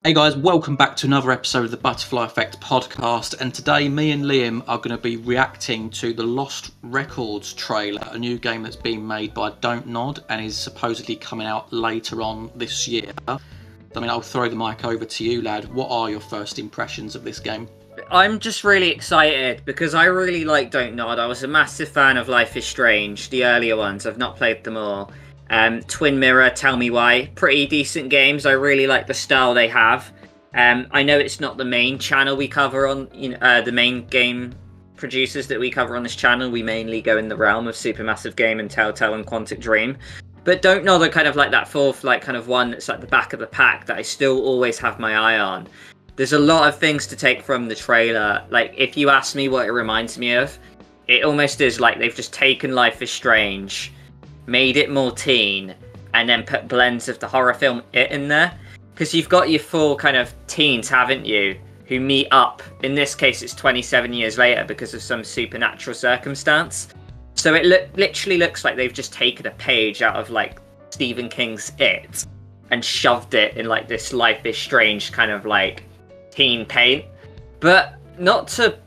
Hey guys, welcome back to another episode of the Butterfly Effect podcast, and today me and Liam are going to be reacting to the Lost Records trailer, a new game that's being made by DontNod and is supposedly coming out later on this year. I'll throw the mic over to you, lad. What are your first impressions of this game? I'm just really excited because I really like DontNod. I was a massive fan of Life is Strange, the earlier ones. I've not played them all. Twin Mirror, Tell Me Why. Pretty decent games. I really like the style they have. I know it's not the main channel we cover on, the main game producers that we cover on this channel. We mainly go in the realm of Supermassive Game and Telltale and Quantic Dream. But DontNod are kind of like that fourth, kind of one that's like the back of the pack that I still always have my eye on. There's a lot of things to take from the trailer. Like, if you ask me what it reminds me of, it almost is like they've just taken Life is Strange, made it more teen, and then put blends of the horror film It in there. Because you've got your full kind of teens, haven't you, who meet up. In this case, it's 27 years later because of some supernatural circumstance. So it literally looks like they've just taken a page out of, like, Stephen King's It and shoved it in, like, this Life is Strange kind of, like, teen paint. But not to,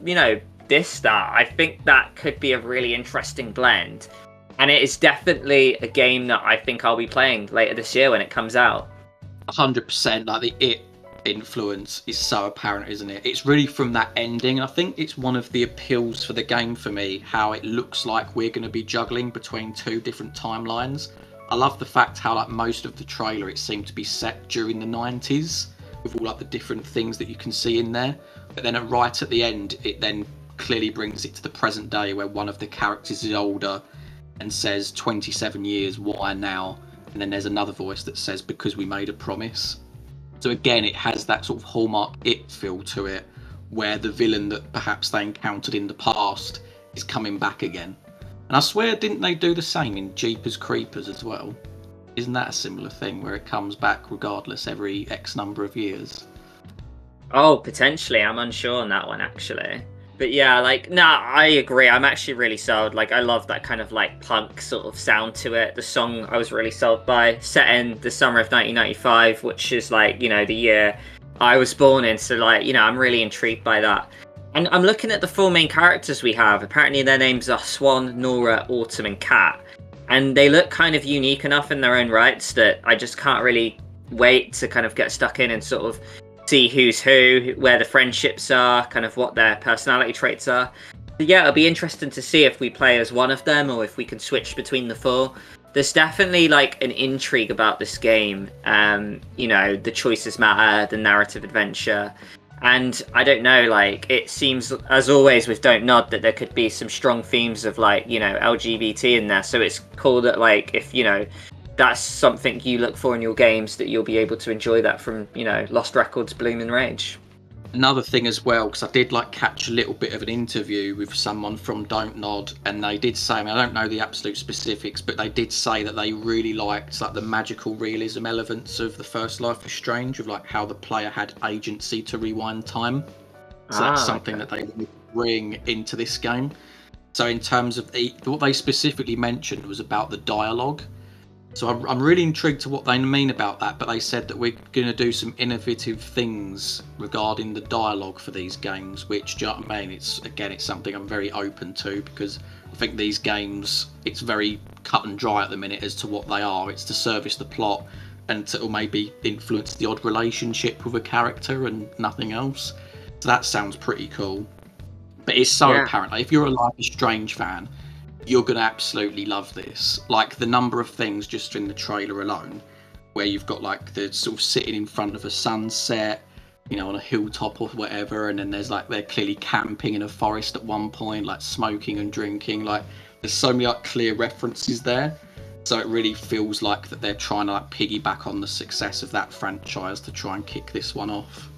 diss that. I think that could be a really interesting blend. And it is definitely a game that I think I'll be playing later this year when it comes out. 100%, like the It influence is so apparent, isn't it? It's really from that ending. I think it's one of the appeals for the game for me, how it looks like we're going to be juggling between two different timelines. I love the fact how, like, most of the trailer, it seemed to be set during the 90s with all, like, the different things that you can see in there. But then right at the end, it then clearly brings it to the present day where one of the characters is older and says 27 years, why now? And then there's another voice that says, because we made a promise. So again, it has that sort of hallmark It feel to it, where the villain that perhaps they encountered in the past is coming back again. And I swear, didn't they do the same in Jeepers Creepers as well? Isn't that a similar thing, where it comes back regardless every X number of years? Oh, potentially. I'm unsure on that one, actually. But yeah, I agree. I'm actually really sold. Like, I love that kind of, like, punk sort of sound to it. The song I was really sold by, set in the summer of 1995, which is, like, the year I was born in. So, like, I'm really intrigued by that. And I'm looking at the four main characters we have. Apparently their names are Swan, Nora, Autumn, and Cat. And they look kind of unique enough in their own rights that I just can't really wait to kind of get stuck in and sort of see who's who, where the friendships are, kind of what their personality traits are. But yeah, it'll be interesting to see if we play as one of them or if we can switch between the four. There's definitely, like, an intrigue about this game. The choices matter, the narrative adventure. And I don't know, like, it seems, as always with DontNod, that there could be some strong themes of, like, LGBT in there. So it's cool that, like, if, that's something you look for in your games, that you'll be able to enjoy that from, Lost Records, Bloom and Rage. Another thing as well, because I did, like, catch a little bit of an interview with someone from DontNod, and they did say, I don't know the absolute specifics, but they did say that they really liked, like, the magical realism elements of the first Life is Strange, of, like, how the player had agency to rewind time. So that's something that they bring into this game. So in terms of what they specifically mentioned was about the dialogue. So I'm really intrigued to what they mean about that, but they said that we're going to do some innovative things regarding the dialogue for these games, which, do you know what I mean? It's something I'm very open to, because I think these games, it's very cut and dry at the minute as to what they are. It's to service the plot and to maybe influence the odd relationship with a character and nothing else. So that sounds pretty cool. But it's so apparent. Like, if you're a Life is Strange fan, you're going to absolutely love this. Like, the number of things just in the trailer alone, where you've got, like, the sort of sitting in front of a sunset, on a hilltop or whatever, and then there's, like, they're clearly camping in a forest at one point, like, smoking and drinking. Like, there's so many, like, clear references there. So it really feels like that they're trying to, like, piggyback on the success of that franchise to try and kick this one off.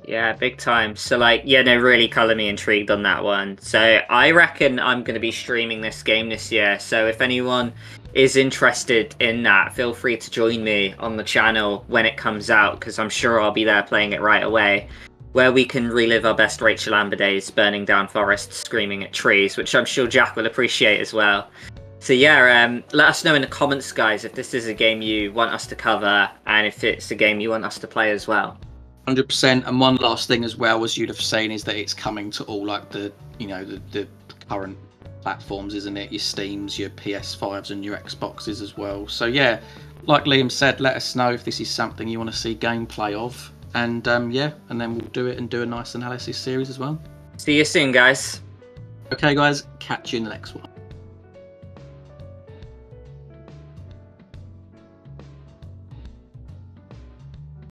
Yeah, big time. So, really colour me intrigued on that one. So I reckon I'm going to be streaming this game this year. So if anyone is interested in that, feel free to join me on the channel when it comes out, because I'm sure I'll be there playing it right away, where we can relive our best Rachel Amber days, burning down forests, screaming at trees, which I'm sure Jack will appreciate as well. So yeah, let us know in the comments, guys, if this is a game you want us to cover and if it's a game you want us to play as well. 100%. And one last thing as well, as you'd have seen, is that it's coming to all like the current platforms, isn't it? Your Steams, your PS5s, and your Xboxes as well. So yeah, like Liam said, let us know if this is something you want to see gameplay of, and yeah, and then we'll do it and do a nice analysis series as well. See you soon, guys. Okay, guys, catch you in the next one.